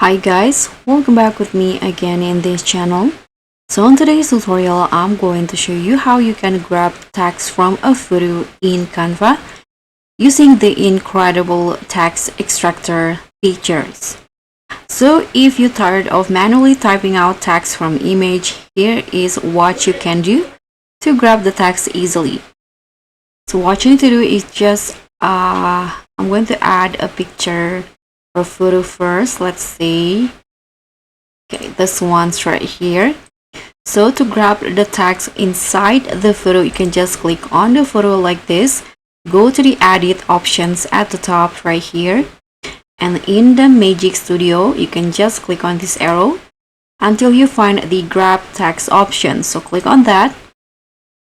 Hi guys, welcome back with me again in this channel. So in today's tutorial, I'm going to show you how you can grab text from a photo in Canva using the incredible text extractor features. So if you're tired of manually typing out text from image, here is what you can do to grab the text easily. So what you need to do is just I'm going to add a picture or photo first. Let's say this one's right here. So to grab the text inside the photo, you can just click on the photo like this, go to the edit options at the top right here, and in the Magic Studio you can just click on this arrow until you find the grab text option. So click on that.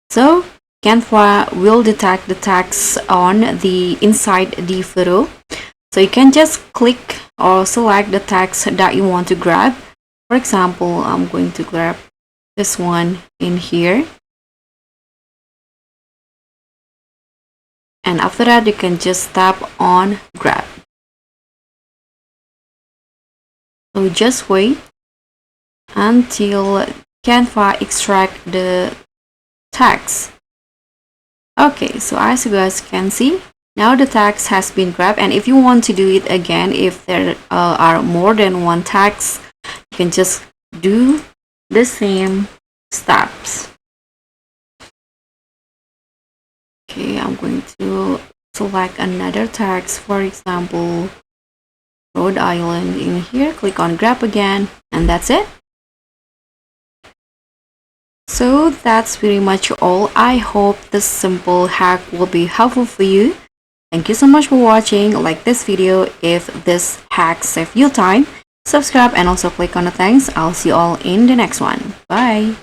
So Canva will detect the text on the inside the photo. So you can just click or select the text that you want to grab. For example, I'm going to grab this one in here. And after that, you can just tap on grab. So just wait until Canva extract the text. Okay, so as you guys can see, now the text has been grabbed, and if you want to do it again, if there are more than one text, you can just do the same steps. Okay, I'm going to select another text, for example, Rhode Island in here, click on grab again, and that's it. So that's pretty much all. I hope this simple hack will be helpful for you. Thank you so much for watching. Like this video if this hack saved you time. Subscribe and also click on the thanks. I'll see you all in the next one. Bye.